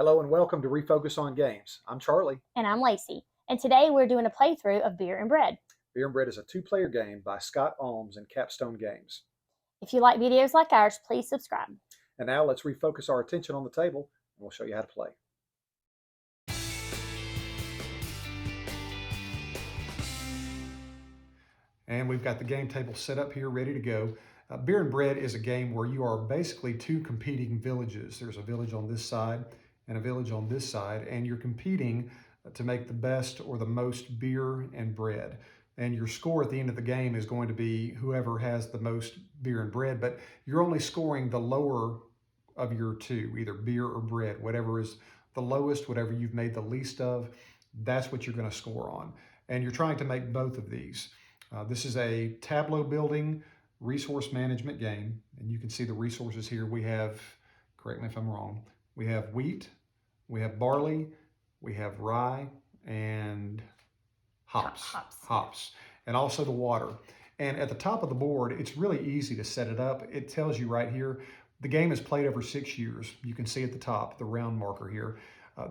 Hello and welcome to Refocus on Games. I'm Charlie. And I'm Lacey. And today we're doing a playthrough of Beer and Bread. Beer and Bread is a two-player game by Scott Almes and Capstone Games. If you like videos like ours, please subscribe. And now let's refocus our attention on the table and we'll show you how to play. And we've got the game table set up here, ready to go. Beer and Bread is a game where you are basically two competing villages. There's a village on this side and a village on this side, and you're competing to make the best or the most beer and bread. And your score at the end of the game is going to be whoever has the most beer and bread, but you're only scoring the lower of your two, either beer or bread. Whatever is the lowest, whatever you've made the least of, that's what you're going to score on. And you're trying to make both of these. This is a tableau building resource management game, and you can see the resources here. We have, correct me if I'm wrong, we have wheat, we have barley, we have rye, and hops, and also the water. And at the top of the board, it's really easy to set it up. It tells you right here, the game is played over 6 years. You can see at the top, the round marker here.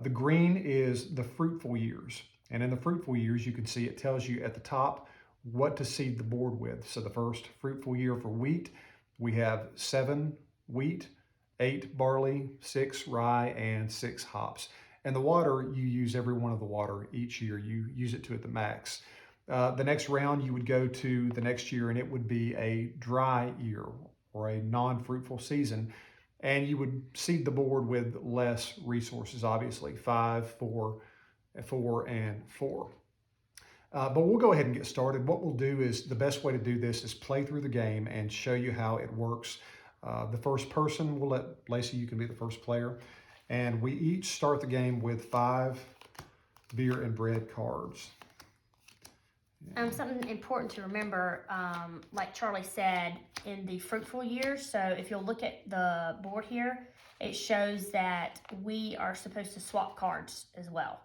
The green is the fruitful years. And in the fruitful years, you can see it tells you at the top what to seed the board with. So the first fruitful year for wheat, we have 7 wheat, 8 barley, 6 rye, and 6 hops. And the water, you use every one of the water each year. You use it to at the max. The next round, you would go to the next year, and it would be a dry year or a non-fruitful season. And you would seed the board with less resources, obviously, 5, 4, 4, and 4. But we'll go ahead and get started. What we'll do is, the best way to do this is play through the game and show you how it works. The first person, we'll let Lacey, you can be the first player. And we each start the game with 5 beer and bread cards. Something important to remember, like Charlie said, in the fruitful years, so if you'll look at the board here, it shows that we are supposed to swap cards as well.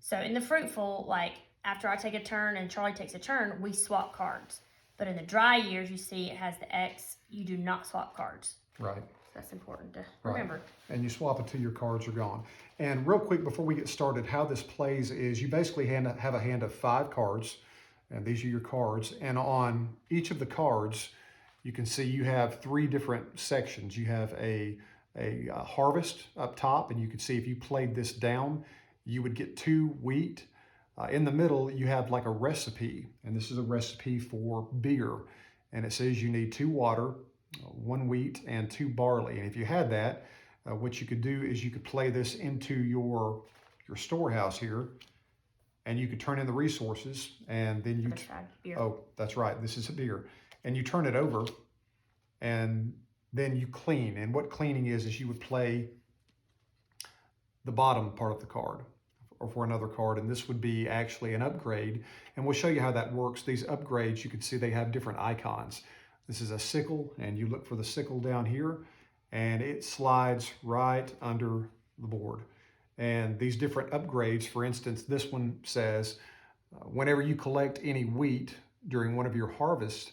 So in the fruitful, like after I take a turn and Charlie takes a turn, we swap cards. But in the dry years, you see it has the X, you do not swap cards. Right. That's important to remember. And you swap until your cards are gone. And real quick, before we get started, how this plays is you basically have a hand of 5 cards, and these are your cards. And on each of the cards, you can see you have 3 different sections. You have a harvest up top, and you can see if you played this down, you would get 2 wheat. In the middle, you have like a recipe, and this is a recipe for beer. And it says you need 2 water, 1 wheat, and 2 barley. And if you had that, what you could do is you could play this into your storehouse here, and you could turn in the resources, and then you, beer. Oh, that's right, this is a beer. And you turn it over, and then you clean. And what cleaning is you would play the bottom part of the card, or for another card, and this would be actually an upgrade. And we'll show you how that works. These upgrades, you can see they have different icons. This is a sickle, and you look for the sickle down here, and it slides right under the board. And these different upgrades, for instance, this one says, whenever you collect any wheat during one of your harvest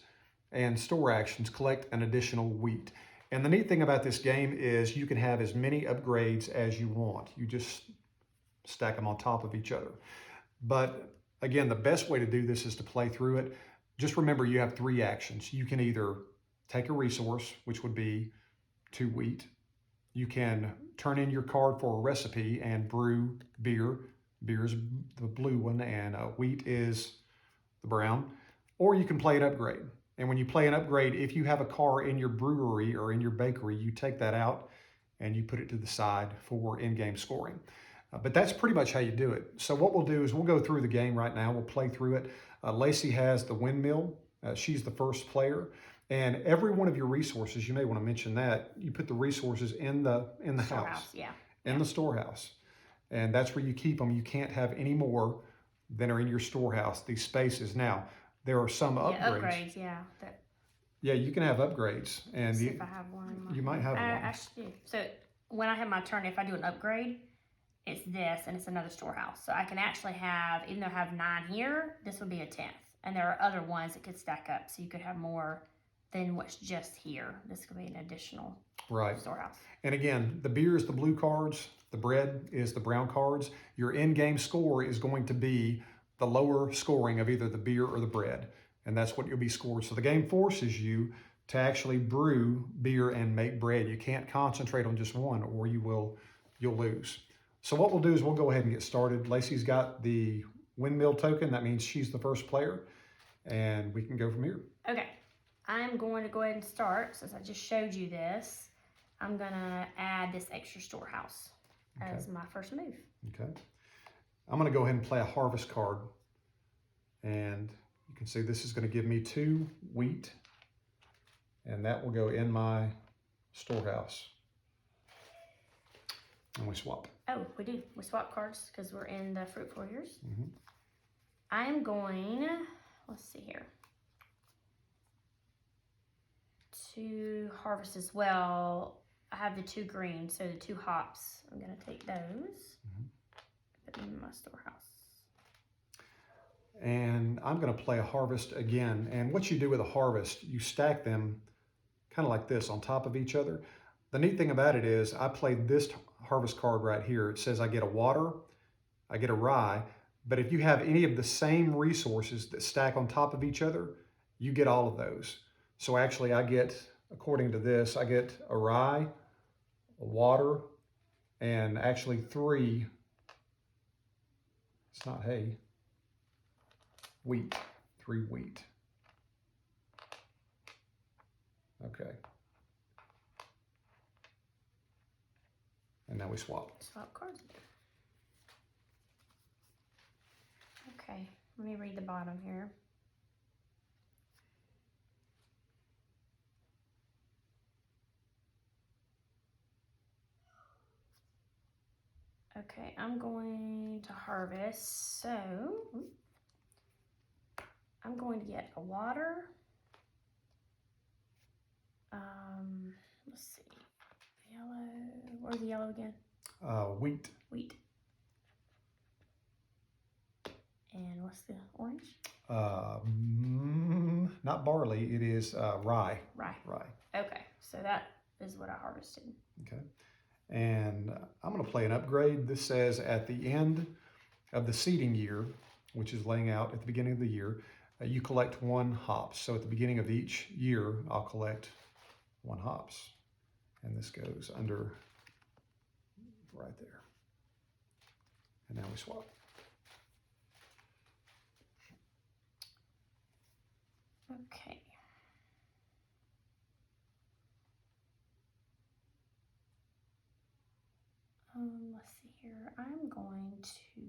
and store actions, collect an additional wheat. And the neat thing about this game is you can have as many upgrades as you want. You just stack them on top of each other. But again, the best way to do this is to play through it. Just remember, you have 3 actions. You can either take a resource, which would be 2 wheat. You can turn in your card for a recipe and brew beer. Beer is the blue one, and wheat is the brown. Or you can play an upgrade. And when you play an upgrade, if you have a car in your brewery or in your bakery, you take that out and you put it to the side for in-game scoring. But that's pretty much how you do it. So what we'll do is we'll go through the game right now. We'll play through it. Lacey has the windmill. She's the first player. And every one of your resources, you may want to mention that, you put the resources in the house. In the storehouse. And that's where you keep them. You can't have any more than are in your storehouse, these spaces. Now, there are some upgrades. Yeah, you can have upgrades. And if I have one. You might have one. Actually do. So when I have my turn, if I do an upgrade, it's this, and it's another storehouse. So I can actually have, even though I have 9 here, this would be a 10th. And there are other ones that could stack up. So you could have more than what's just here. This could be an additional storehouse. And again, the beer is the blue cards, The bread is the brown cards. Your in-game score is going to be the lower scoring of either the beer or the bread, and that's what you'll be scored. So the game forces you to actually brew beer and make bread. You can't concentrate on just one, or you'll lose. So what we'll do is we'll go ahead and get started. Lacey's got the windmill token. That means she's the first player, and we can go from here. Okay, I'm going to go ahead and start. Since I just showed you this, I'm gonna add this extra storehouse as my first move. Okay. I'm gonna go ahead and play a harvest card, and you can see this is gonna give me 2 wheat, and that will go in my storehouse. And we swap. Oh, we do. We swap cards because we're in the fruitful years. Mm-hmm. I'm going, let's see here, to harvest as well. I have the 2 greens, so the 2 hops. I'm going to take those, put them in my storehouse. And I'm going to play a harvest again. And what you do with a harvest, you stack them kind of like this on top of each other. The neat thing about it is I played this harvest card right here. It says I get a water, I get a rye, but if you have any of the same resources that stack on top of each other, you get all of those. So actually I get, according to this, I get a rye, a water, and actually 3, it's not hay, wheat, 3 wheat. Okay. And now we swap. Swap cards. Okay, let me read the bottom here. Okay, I'm going to harvest, so I'm going to get a water. Let's see, yellow, where's the yellow again? Wheat. Wheat. And what's the orange? Not barley, it is rye. Rye. Rye. Okay, so that is what I harvested. Okay. And I'm going to play an upgrade. This says at the end of the seeding year, which is laying out at the beginning of the year, you collect 1 hops. So at the beginning of each year, I'll collect 1 hops. And this goes under right there. And now we swap. Okay. Let's see here. I'm going to,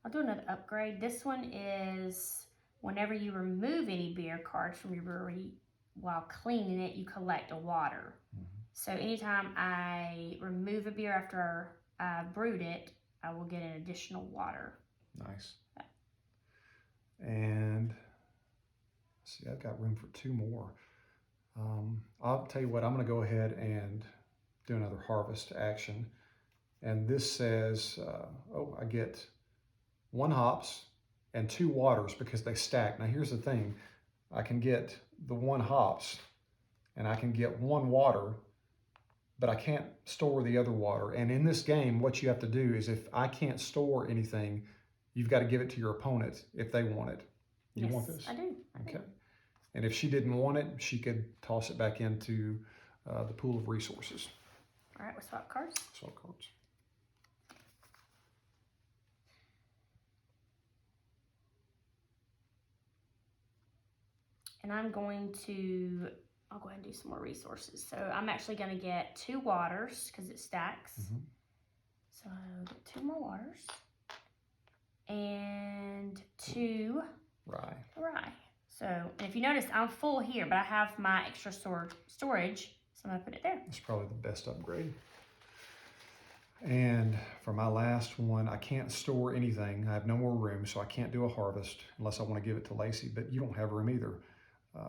I'll do another upgrade. This one is whenever you remove any beer cards from your brewery while cleaning it, you collect a water. So anytime I remove a beer after I brewed it, I will get an additional water. Nice. And let's see, I've got room for 2 more. I'll tell you what, I'm going to go ahead and do another harvest action. And this says, I get 1 hops and 2 waters because they stack. Now here's the thing, I can get the 1 hops and I can get 1 water, but I can't store the other water. And in this game, what you have to do is if I can't store anything, you've got to give it to your opponent if they want it. You Yes, want this? I do. Okay. And if she didn't want it, she could toss it back into the pool of resources. All right, we'll swap cards. Swap cards. And I'm going to, I'll go ahead and do some more resources. So I'm actually going to get 2 waters because it stacks. So I'll get 2 more waters. And 2 Rye. So, and if you notice, I'm full here, but I have my extra storage, so I'm going to put it there. It's probably the best upgrade. And for my last one, I can't store anything. I have no more room, so I can't do a harvest unless I want to give it to Lacey, but you don't have room either.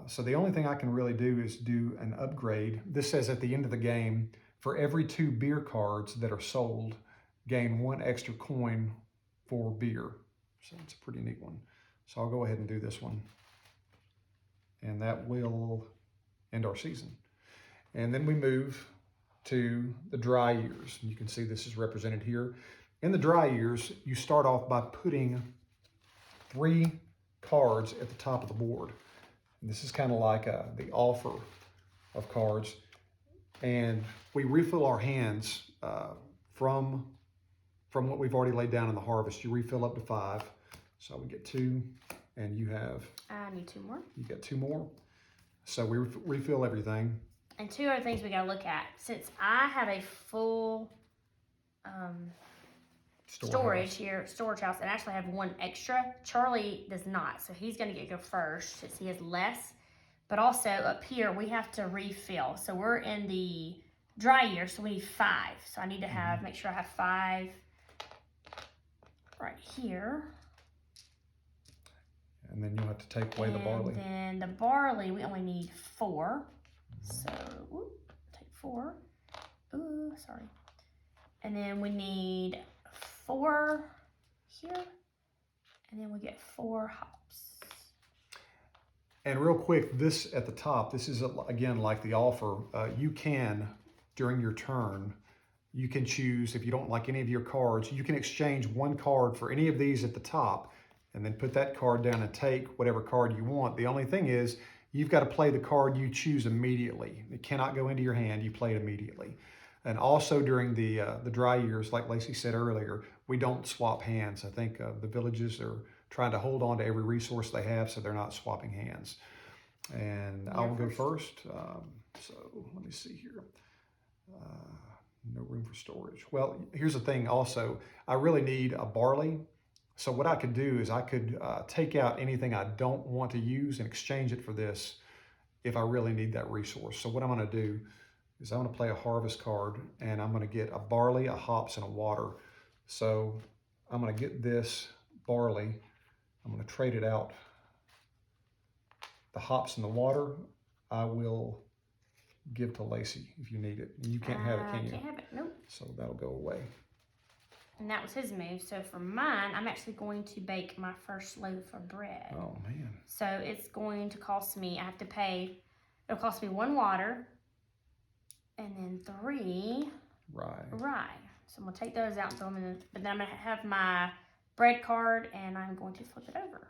So the only thing I can really do is do an upgrade. This says at the end of the game, for every 2 beer cards that are sold, gain 1 extra coin for beer. So it's a pretty neat one. So I'll go ahead and do this one. And that will end our season. And then we move to the dry years. You can see this is represented here. In the dry years, you start off by putting 3 cards at the top of the board. And this is kind of like the offer of cards. And we refill our hands from what we've already laid down in the harvest. You refill up to 5. So we get 2, and you have... I need 2 more. You got 2 more. So we refill everything. And 2 other things we gotta look at. Since I have a full storage house, and actually have 1 extra, Charlie does not. So he's gonna go first since he has less. But also up here, we have to refill. So we're in the dry year, so we need 5. So I need to have, make sure I have 5 right here. And then you'll have to take away the barley. And then the barley, we only need 4. So, take 4. Ooh, sorry. And then we need 4 here. And then we get 4 hops. And real quick, this at the top, this is, again, like the offer. You can, during your turn, you can choose, if you don't like any of your cards, you can exchange 1 card for any of these at the top, and then put that card down and take whatever card you want. The only thing is, you've got to play the card you choose immediately. It cannot go into your hand. You play it immediately. And also during the dry years, like Lacey said earlier, we don't swap hands. I think the villages are trying to hold on to every resource they have, so they're not swapping hands. And I will go first. So let me see here. No room for storage. Well, here's the thing also. I really need a barley. So what I could do is I could take out anything I don't want to use and exchange it for this if I really need that resource. So what I'm going to do is I'm going to play a harvest card, and I'm going to get a barley, a hops, and a water. So I'm going to get this barley. I'm going to trade it out. The hops and the water, I will give to Lacey if you need it. You can't have it, can you? Can't have it, nope. So that'll go away. And that was his move. So for mine, I'm actually going to bake my first loaf of bread. Oh, man. So it's going to cost me, I have to pay, it'll cost me 1 water and then 3 rye. So I'm going to take those out and throw them in, but then I'm going to have my bread card and I'm going to flip it over.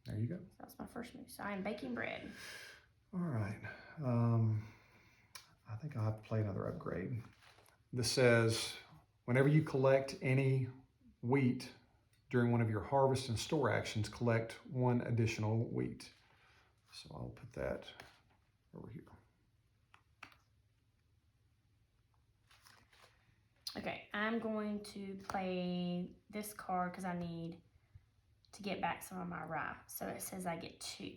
There you go. So that's my first move. So I am baking bread. All right. I think I'll have to play another upgrade. This says, whenever you collect any wheat during one of your harvest and store actions, collect 1 additional wheat. So I'll put that over here. Okay, I'm going to play this card because I need to get back some of my rye. So it says I get 2. Okay.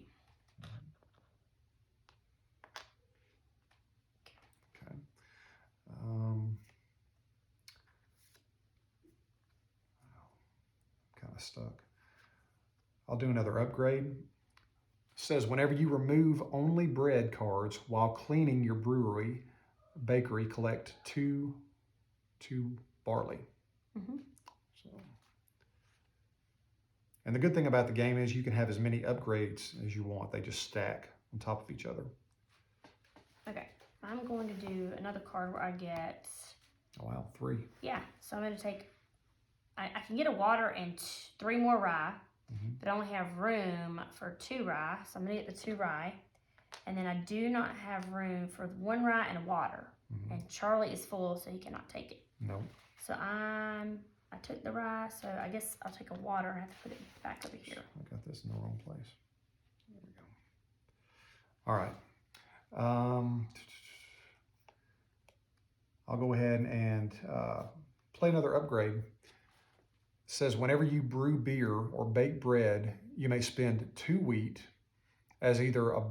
Kind of stuck. I'll do another upgrade. It says whenever you remove only bread cards while cleaning your bakery, collect 2 barley. So, and the good thing about the game is you can have as many upgrades as you want. They just stack on top of each other. Okay, I'm going to do another card where I get... Oh, wow, 3. Yeah, so I'm going to take... I can get a water and 3 more rye, but I only have room for 2 rye, so I'm going to get the 2 rye. And then I do not have room for 1 rye and a water. And Charlie is full, so he cannot take it. No. So I took the rye, so I guess I'll take a water and have to put it back over here. I got this in the wrong place. There we go. All right. I'll go ahead and play another upgrade. It says whenever you brew beer or bake bread, you may spend 2 wheat as either a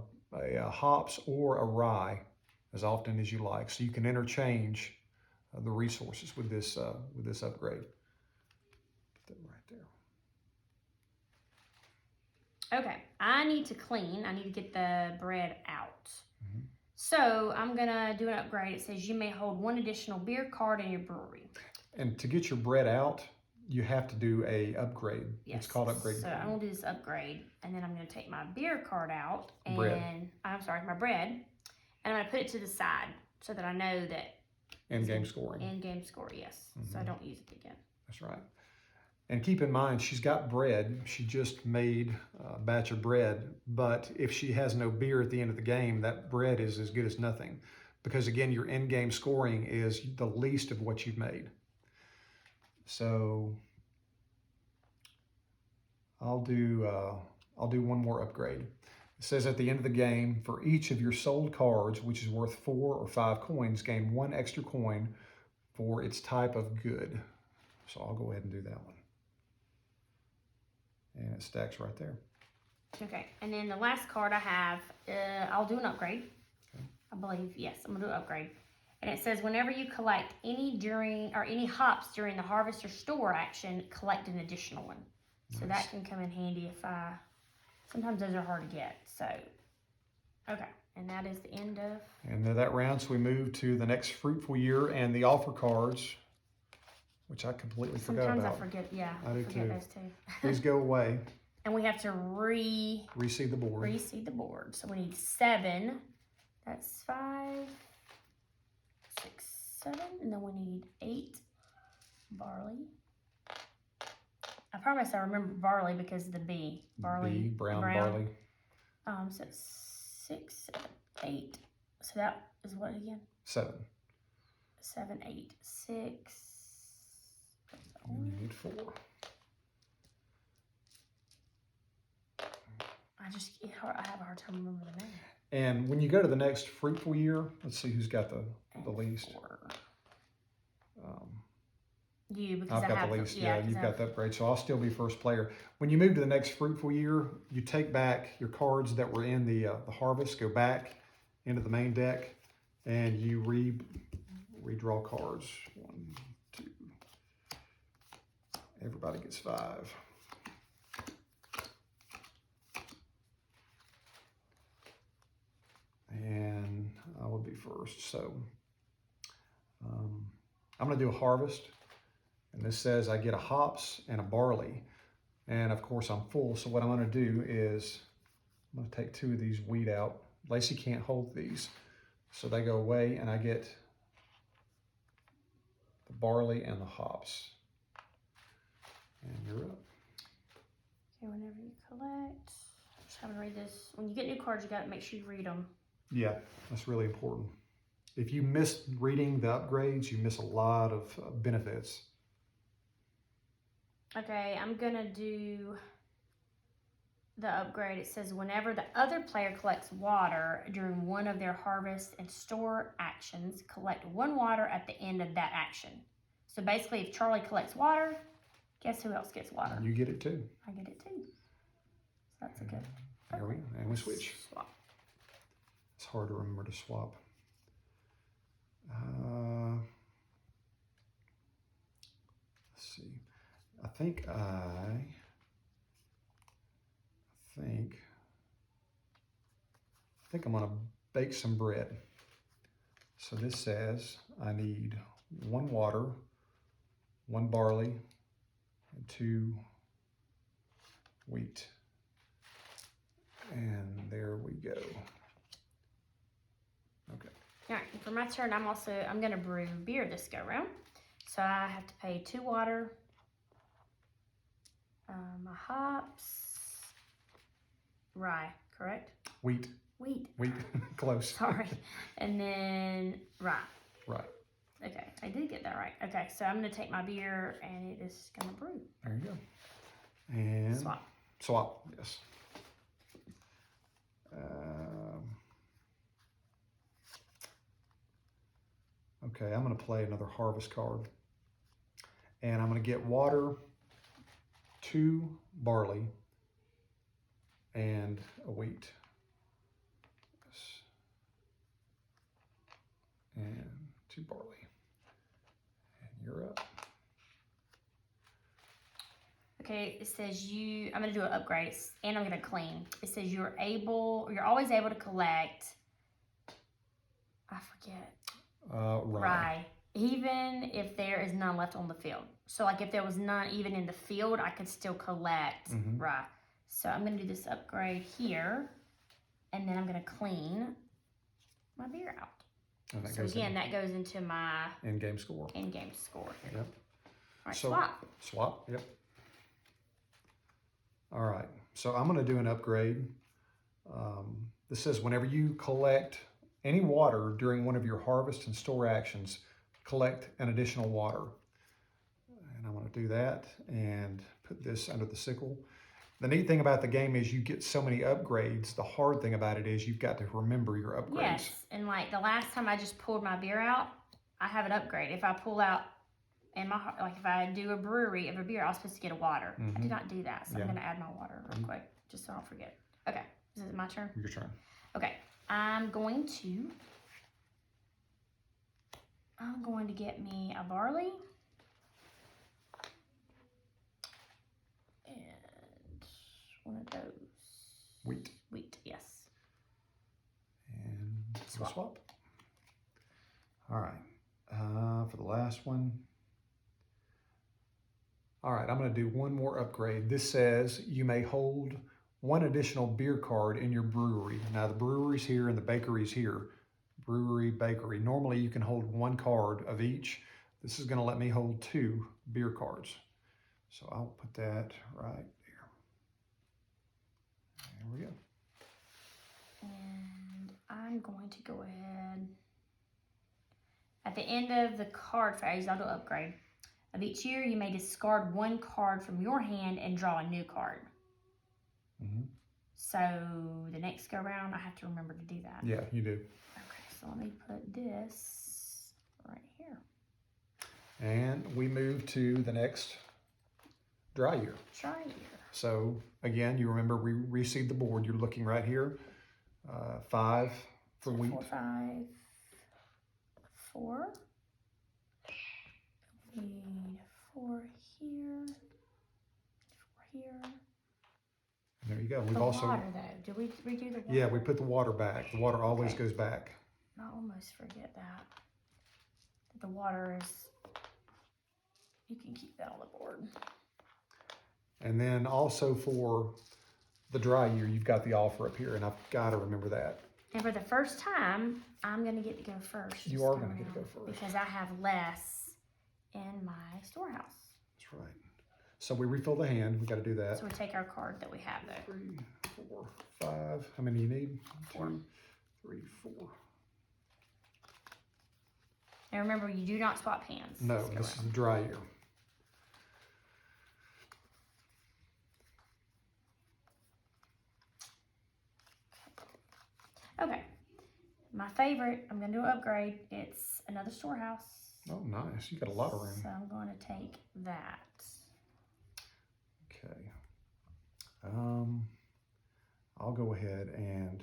hops or a rye as often as you like. So you can interchange the resources with this upgrade. Put that right there. Okay, I need to clean. I need to get the bread out. So I'm gonna do an upgrade. It says you may hold 1 additional beer card in your brewery. And to get your bread out, you have to do a upgrade. Yes. It's called upgrade. So I'm gonna do this upgrade, and then I'm gonna take my beer card out and bread. I'm sorry, my bread, and I'm gonna put it to the side so that I know that end game scoring. End game score, yes. So I don't use it again. That's right. And keep in mind, she's got bread. She just made a batch of bread. But if she has no beer at the end of the game, that bread is as good as nothing. Because again, your end game scoring is the least of what you've made. So I'll do one more upgrade. It says at the end of the game, for each of your sold cards, which is worth 4 or 5 coins, gain 1 extra coin for its type of good. So I'll go ahead and do that one. And it stacks right there. Okay, and then the last card I have, I'll do an upgrade. Okay. I believe, yes, I'm gonna do an upgrade. And it says whenever you collect any hops during the harvest or store action, collect an additional one. Nice. So that can come in handy sometimes those are hard to get. So, okay, and that is the end of. And that round, so we move to the next fruitful year and the offer cards, which I completely forgot about. Sometimes I forget, yeah. I do too. Those two. These go away. And we have to reseed the board. Reseed the board. So we need 7. That's 5, 6, 7. And then we need 8 barley. I promise I remember barley because of the B. Barley. B, brown barley. So it's 6, 7, 8. So that is what again? 7. 7, 8, 6. And you need 4. I have a hard time remembering the name. And when you go to the next fruitful year, let's see who's got the least. You, because I've got the least. Yeah, you've got the upgrade, so I'll still be first player. When you move to the next fruitful year, you take back your cards that were in the harvest, go back into the main deck, and you redraw cards. 1, 2. Everybody gets 5. And I will be first. So I'm going to do a harvest. And this says I get a hops and a barley. And of course I'm full. So what I'm going to do is I'm going to take 2 of these wheat out. Lacey can't hold these. So they go away and I get the barley and the hops. And you're up. Okay, whenever you collect, just have to read this. When you get new cards, you got to make sure you read them. Yeah, that's really important. If you miss reading the upgrades, you miss a lot of benefits. Okay, I'm going to do the upgrade. It says whenever the other player collects water during one of their harvest and store actions, collect 1 water at the end of that action. So basically, if Charlie collects water, guess who else gets water? You get it too. I get it too. So that's a good. There we go. And we switch. Swap. It's hard to remember to swap. Let's see. I think I'm gonna bake some bread. So this says I need 1 water, 1 barley, and 2 wheat. And there we go. Okay. All right, for my turn, I'm gonna brew beer this go round. So I have to pay 2 water, my hops, rye, correct? Wheat. Close. Sorry. And then rye. Right. Okay, I did get that right. Okay, so I'm gonna take my beer and it is gonna brew. There you go. And swap, yes. Okay, I'm going to play another harvest card. And I'm going to get water, 2 barley, and a wheat. And 2 barley. And you're up. Okay, it says I'm gonna do an upgrade and I'm gonna clean. It says you're always able to collect, I forget, rye, even if there is none left on the field. So like if there was none even in the field, I could still collect rye. So I'm gonna do this upgrade here and then I'm gonna clean my beer out. And that So goes again, that goes into my in game score. in-game score. Yep. All right, So, swap. Swap, yep. All right, so I'm gonna do an upgrade. This says whenever you collect any water during one of your harvest and store actions, collect an additional water. And I'm gonna do that and put this under the sickle. The neat thing about the game is you get so many upgrades. The hard thing about it is you've got to remember your upgrades. Yes, and like the last time I just pulled my beer out, I have an upgrade. If I pull out and like if I do a brewery of a beer, I was supposed to get a water. I did not do that, so I'm gonna add my water real quick, just so I don't forget. Okay, is it my turn? Your turn. Okay, I'm going to get me a barley. And one of those. Wheat. Wheat, yes. And Swap. swap. All right, for the last one. All right, I'm gonna do one more upgrade. This says you may hold one additional beer card in your brewery. Now the brewery's here and the bakery's here. Brewery, bakery. Normally you can hold one card of each. This is gonna let me hold 2 beer cards. So I'll put that right there. There we go. And I'm going to go ahead. At the end of the card phase, I'll do upgrade. Of each year, you may discard 1 card from your hand and draw a new card. So the next go round, I have to remember to do that. Yeah, you do. Okay, so let me put this right here. And we move to the next dry year. Dry year. So again, you remember we reseed the board. You're looking right here. 5 for wheat. 4, 5, 4. We need 4 here. 4 here. There you go. We've The also water though. Did we redo the water? Yeah, we put the water back. The water always Okay. goes back. I almost forget that. The water is. You can keep that on the board. And then also for the dry year, you've got the offer up here, and I've got to remember that. And for the first time, I'm going to get to go first. You this are time going to get to go around, first. because I have less in my storehouse. That's right. So we refill the hand. We got to do that. So we take our card that we have though. 3, 4, 5. How many you need? 4. 2, 3, 4. And remember, you do not swap hands. No, go this is around. the dry year. Okay. My favorite, I'm going to do an upgrade. It's another storehouse. Oh, nice. You got a lot of room. So I'm going to take that. Okay. I'll go ahead and,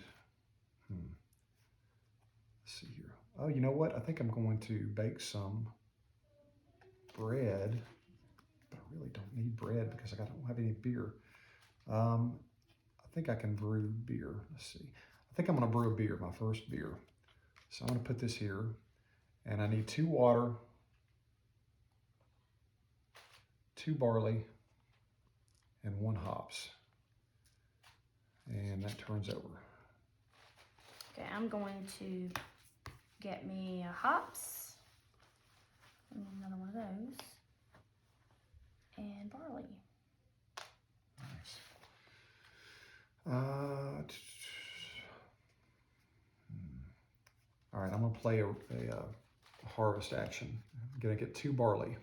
let's see here. Oh, you know what? I think I'm going to bake some bread, but I really don't need bread because I don't have any beer. I think I can brew beer. Let's see. I think I'm gonna brew a beer, my first beer. So I'm gonna put this here, and I need 2 water, 2 barley, and 1 hops. And that turns over. Okay, I'm going to get me hops. And another one of those. And barley. Nice. All right, I'm gonna play a harvest action. I'm gonna get 2 barley.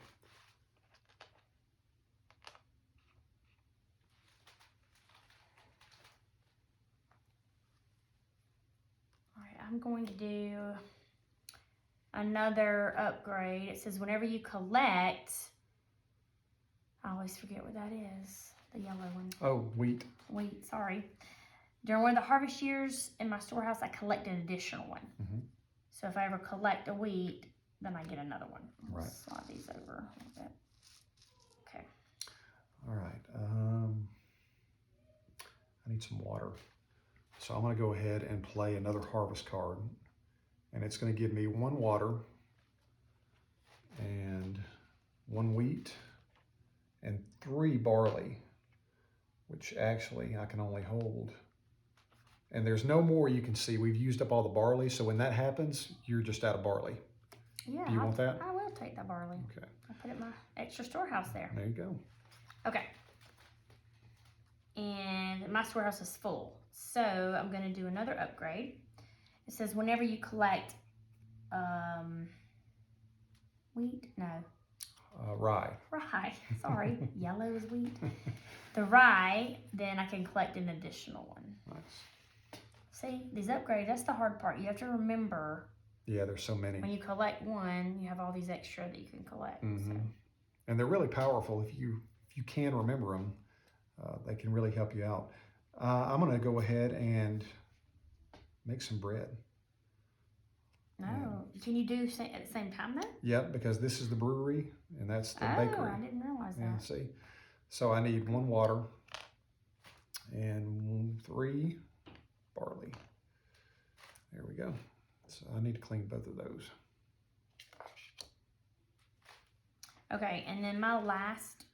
I'm going to do another upgrade. It says whenever you collect, I always forget what that is, the yellow one. Oh, wheat. Wheat, sorry. During one of the harvest years in my storehouse, I collect an additional one. So if I ever collect a wheat, then I get another one. Right. Slide these over a little bit. Okay. All right. I need some water. So I'm gonna go ahead and play another harvest card, and it's gonna give me 1 water and 1 wheat and 3 barley, which actually I can only hold And there's no more you can see. We've used up all the barley, so when that happens, you're just out of barley. Yeah. Do you want that? I will take that barley. Okay. I'll put it in my extra storehouse there. There you go. Okay. And my storehouse is full. So I'm going to do another upgrade. It says whenever you collect wheat, no. Rye. Rye, sorry. Yellow is wheat. The rye, then I can collect an additional one. Nice. See, these upgrades, that's the hard part. You have to remember. Yeah, there's so many. When you collect one, you have all these extra that you can collect. So. And they're really powerful. If you can remember them, they can really help you out. I'm going to go ahead and make some bread. No. Yeah. Can you do at the same time then? Yep, because this is the brewery and that's the bakery. I didn't realize that. Yeah, see? So I need 1 water and 3 barley. There we go. So I need to clean both of those. Okay, and then my last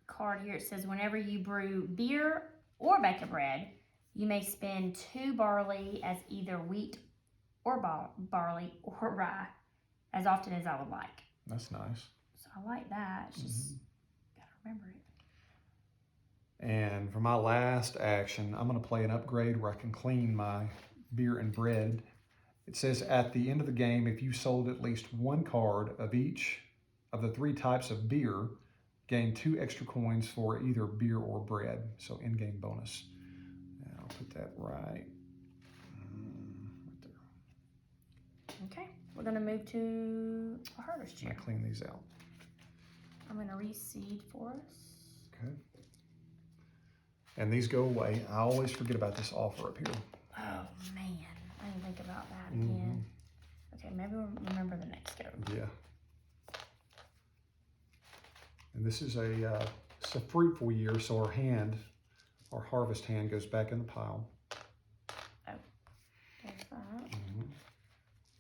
card here, it says whenever you brew beer or bake a bread, you may spend 2 barley as either wheat or barley or rye as often as I would like. That's nice. So I like that. It's just gotta remember it. And for my last action, I'm going to play an upgrade where I can clean my beer and bread. It says at the end of the game, if you sold at least 1 card of each of the 3 types of beer, gain 2 extra coins for either beer or bread. So in-game bonus. And I'll put that right there. Okay, we're going to move to a harvest chair. I'm going to clean these out. I'm going to reseed for us. Okay. And these go away. I always forget about this offer up here. Oh, man. I didn't think about that again. Okay, maybe we'll remember the next go. Yeah. And this is it's a fruitful year, so our harvest hand goes back in the pile. Oh, there's that.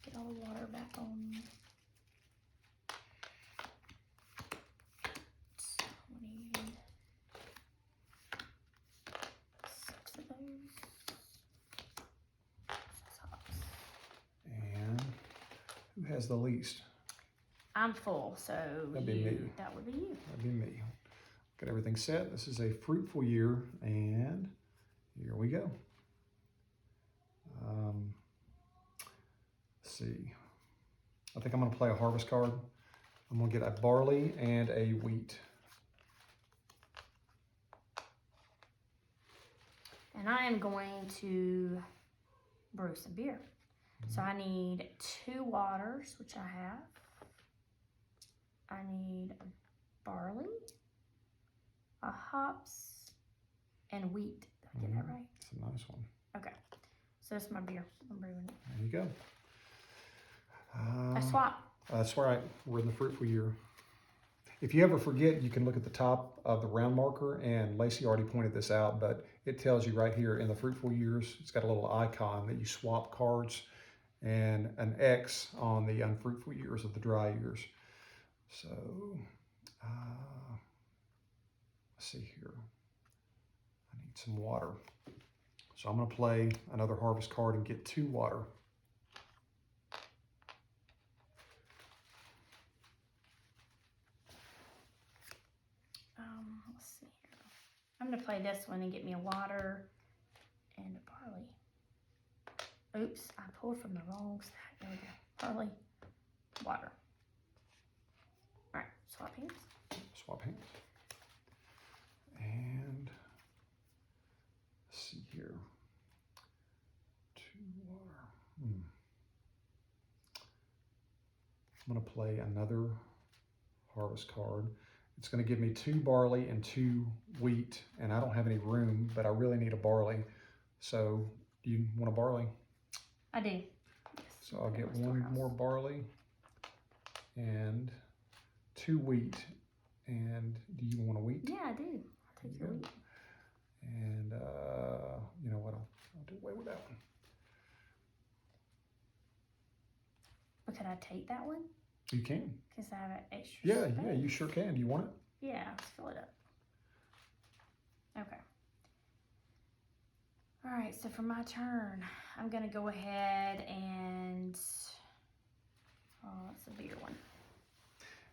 Get all the water back on. So we need 6 of those. 6 hops. And who has the least? I'm full, so That'd be me. That would be you. That'd be me. Got everything set. This is a fruitful year, and here we go. Let's see. I think I'm going to play a harvest card. I'm going to get a barley and a wheat. And I am going to brew some beer. So I need 2 waters, which I have. I need barley, a hops, and wheat. Did I get that right? It's a nice one. Okay. So that's my beer. I'm brewing it. There you go. I swap. That's right. We're in the fruitful year. If you ever forget, you can look at the top of the round marker, and Lacey already pointed this out, but it tells you right here in the fruitful years, it's got a little icon that you swap cards and an X on the unfruitful years of the dry years. So, let's see here. I need some water. So I'm going to play another harvest card and get 2 water. Let's see here. I'm going to play this one and get me a water and a barley. Oops, I pulled from the wrong stack. There we go. Barley, water. All right, swap hands. Swap hands. And let's see here. 2 water. I'm going to play another harvest card. It's going to give me 2 barley and 2 wheat, and I don't have any room, but I really need a barley. So, do you want a barley? I do. Yes. So I'll get 1 more barley and 2 wheat. And do you want a wheat? Yeah, I do. I'll take your wheat. And you know what? I'll do away with that one. But could I take that one? You can. Because I have an extra Yeah, space. yeah, you sure can. Do you want it? Yeah, let's fill it up. Okay. All right, so for my turn, I'm gonna go ahead and, oh, it's a bigger one.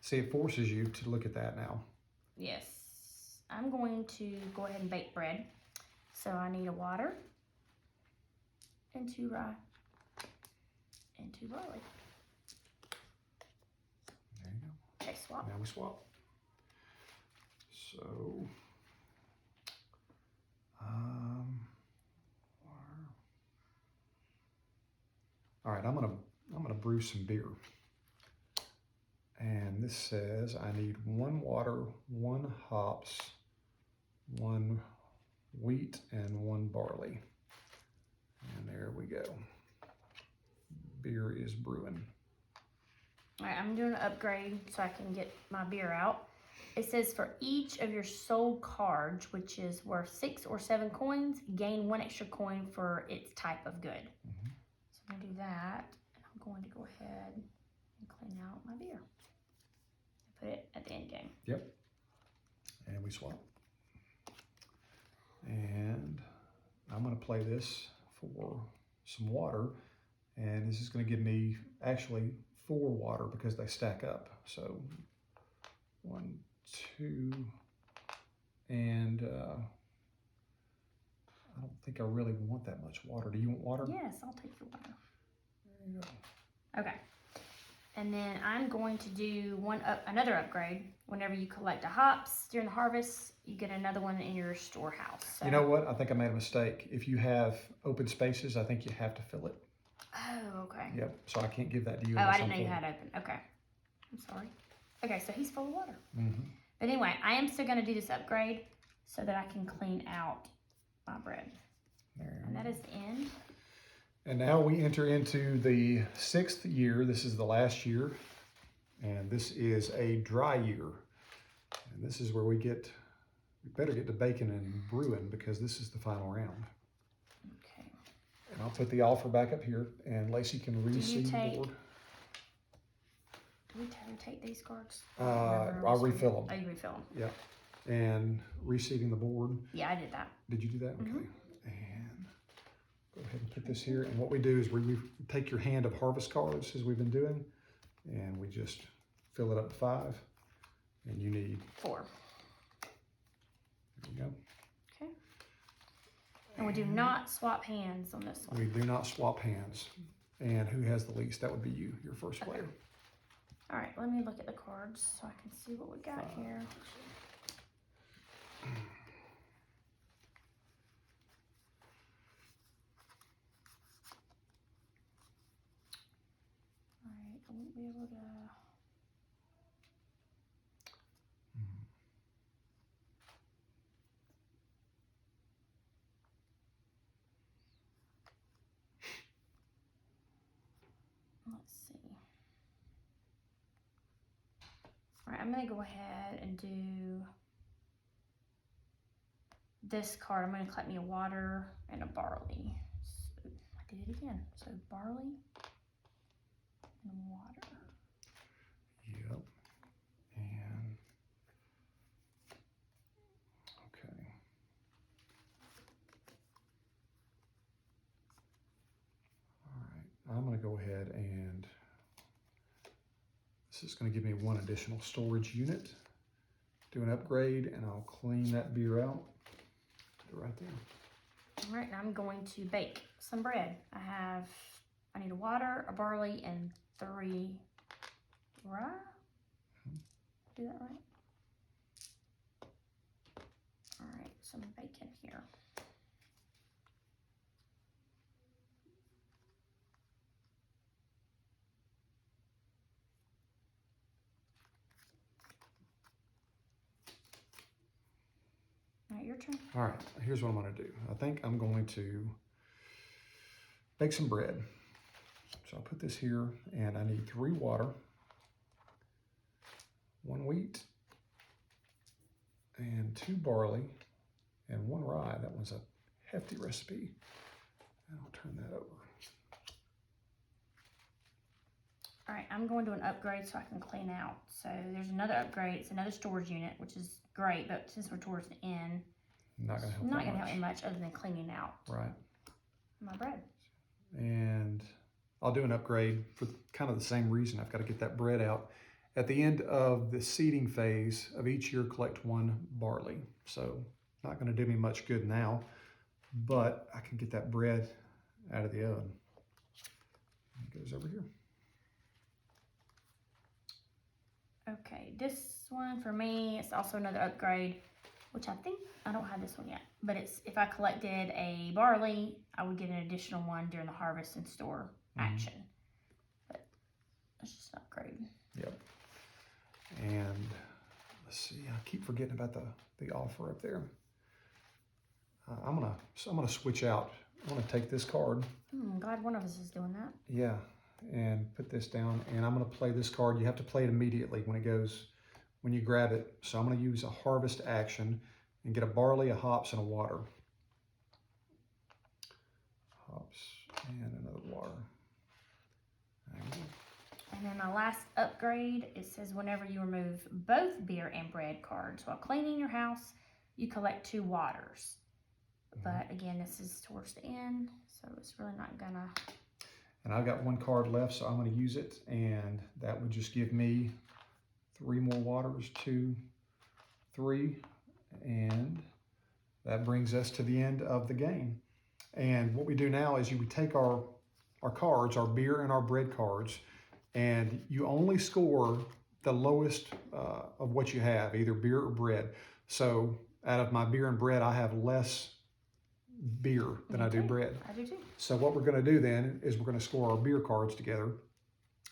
See, it forces you to look at that now. Yes, I'm going to go ahead and bake bread. So I need a water, and 2 rye, and 2 barley. There you go. Okay, swap. Now we swap. So, all right, I'm gonna brew some beer. And this says I need 1 water, 1 hops, 1 wheat, and 1 barley. And there we go. Beer is brewing. All right, I'm doing an upgrade so I can get my beer out. It says for each of your sold cards, which is worth 6 or 7 coins, gain 1 extra coin for its type of good. Mm-hmm. So I'm gonna do that, and I'm going to go ahead and clean out my beer. Put it at the end game. Yep. And we swap. And I'm gonna play this for some water, and this is gonna give me actually 4 water because they stack up. So 1, 2, and I don't think I really want that much water. Do you want water? Yes, I'll take the water. There you go. Okay. And then I'm going to do another upgrade. Whenever you collect the hops during the harvest, you get another one in your storehouse. So. You know what? I think I made a mistake. If you have open spaces, I think you have to fill it. Oh, okay. Yep. So I can't give that to you. Oh, I didn't know you had open. Okay. I'm sorry. Okay, so he's full of water. Mm-hmm. But anyway, I am still going to do this upgrade so that I can clean out my bread. There. And that is the end. And now we enter into the 6th year. This is the last year, and this is a dry year. And this is where we better get to baking and brewing because this is the final round. Okay. And I'll put the offer back up here, and Lacey can reseed the board. Do we take these cards? I'll refill them. Oh, you refill them. Yep. And reseeding the board. Yeah, I did that. Did you do that? Okay. Mm-hmm. And go ahead and put this here. And what we do is we take your hand of harvest cards as we've been doing, and we just fill it up to 5. And you need 4. There you go. Okay. And we do not swap hands on this one. We do not swap hands. And who has the least? That would be you, your first player. All right, let me look at the cards so I can see what we got here. All right, I won't be able to. Let's see. All right, I'm gonna go ahead and do this card. I'm gonna collect me a water and a barley. So I did it again. So barley and water. Yep. And okay. All right. I'm going to go ahead and this is going to give me 1 additional storage unit. Do an upgrade, and I'll clean that beer out. Put it right there. All right, now I'm going to bake some bread. I need a water, a barley, and 3 rye. Do that right? All right, some bacon here. All right, your turn. All right, here's what I'm going to do. I think I'm going to bake some bread. So I'll put this here, and I need 3 water, 1 wheat, and 2 barley, and 1 rye. That one's a hefty recipe. And I'll turn that over. All right, I'm going to an upgrade so I can clean out. So there's another upgrade. It's another storage unit, which is great, but since we're towards the end, Not going to help not that going to much. help me much other than cleaning out. Right. my bread. And I'll do an upgrade for kind of the same reason. I've got to get that bread out. At the end of the seeding phase of each year, collect 1 barley. So not going to do me much good now, but I can get that bread out of the oven. It goes over here. Okay, this one for me, it's also another upgrade, which I think, I don't have this one yet, but it's if I collected a barley, I would get an additional one during the harvest and store action. But it's just an upgrade. Yep. And let's see, I keep forgetting about the offer up there. I'm gonna switch out. I'm gonna take this card. I'm glad one of us is doing that. Yeah, and put this down, and I'm gonna play this card. You have to play it immediately when you grab it. So I'm gonna use a harvest action and get a barley, a hops, and a water. Hops and another water. And then my last upgrade, it says whenever you remove both beer and bread cards while cleaning your house, you collect 2 waters. But again, this is towards the end, so it's really not gonna. And I've got 1 card left, so I'm gonna use it, and that would just give me 3 more waters, 2, 3, and that brings us to the end of the game. And what we do now is we take our cards, our beer and our bread cards, and you only score the lowest of what you have, either beer or bread. So out of my beer and bread, I have less beer than I do bread. I do too. So what we're going to do then is we're going to score our beer cards together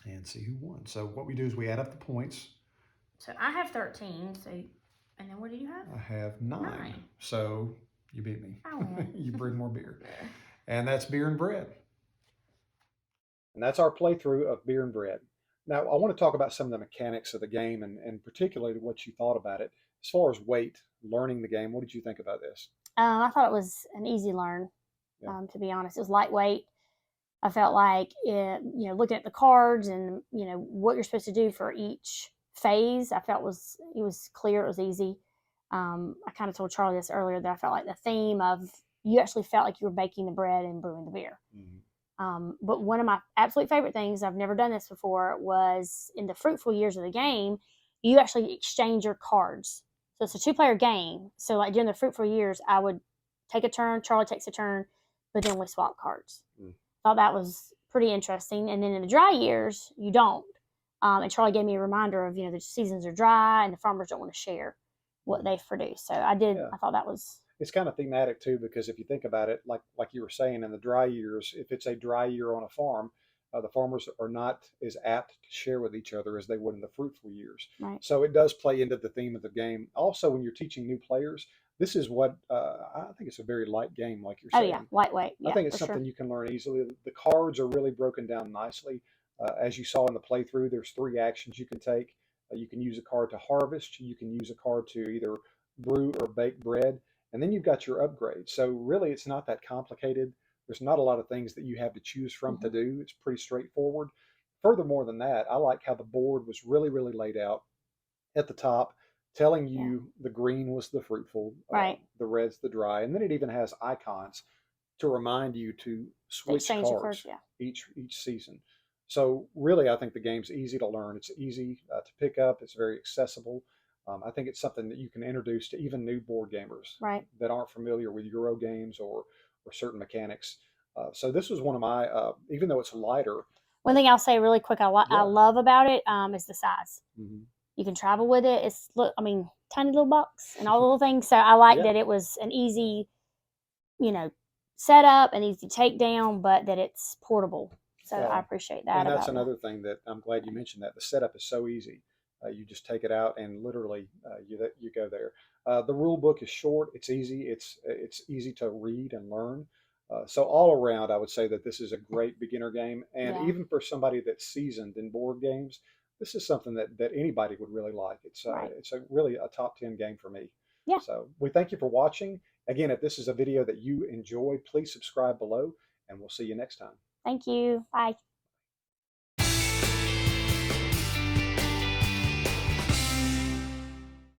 and see who won. So what we do is we add up the points. So I have 13. So, and then what do you have? I have 9. So you beat me. I win. You bring more beer. And that's beer and bread. And that's our playthrough of beer and bread. Now, I want to talk about some of the mechanics of the game and particularly what you thought about it. As far as weight, learning the game, what did you think about this? I thought it was an easy learn, to be honest. It was lightweight. I felt like, looking at the cards and, what you're supposed to do for each phase, I felt it was clear, it was easy. I kind of told Charlie this earlier that I felt like the theme of you actually felt like you were baking the bread and brewing the beer. Mm-hmm. But one of my absolute favorite things, I've never done this before, was in the fruitful years of the game, you actually exchange your cards. So it's a 2-player game. So like during the fruitful years, I would take a turn, Charlie takes a turn, but then we swap cards. Thought that was pretty interesting. And then in the dry years, you don't. And Charlie gave me a reminder of, the seasons are dry and the farmers don't want to share what they've produced. So I did. Yeah. I thought that was. It's kind of thematic too, because if you think about it, like you were saying, in the dry years, if it's a dry year on a farm, the farmers are not as apt to share with each other as they would in the fruitful years. Right. So it does play into the theme of the game. Also, when you're teaching new players, this is what I think it's a very light game, like you're saying. Oh, yeah, lightweight. I think it's something you can learn easily. The cards are really broken down nicely. As you saw in the playthrough, there's 3 actions you can take. You can use a card to harvest. You can use a card to either brew or bake bread. And then you've got your upgrades. So really, it's not that complicated. There's not a lot of things that you have to choose from to do. It's pretty straightforward. Furthermore than that, I like how the board was really, really laid out at the top, telling you the green was the fruitful, right, the red's the dry, and then it even has icons to remind you to switch cards each season. So really, I think the game's easy to learn. It's easy to pick up. It's very accessible. I think it's something that you can introduce to even new board gamers that aren't familiar with Euro games or certain mechanics. So this was one of my, even though it's lighter. One thing I'll say really quick, I love about it is the size. Mm-hmm. You can travel with it. It's tiny little box and all the little things. So I like that it was an easy, setup, an easy takedown, but that it's portable. So I appreciate that. And that's another thing that I'm glad you mentioned, that the setup is so easy. You just take it out and literally you go there. The rule book is short. It's easy. It's easy to read and learn. So all around, I would say that this is a great beginner game. And even for somebody that's seasoned in board games, this is something that anybody would really like. It's really a top 10 game for me. Yeah. So we thank you for watching. Again, if this is a video that you enjoy, please subscribe below, and we'll see you next time. Thank you. Bye.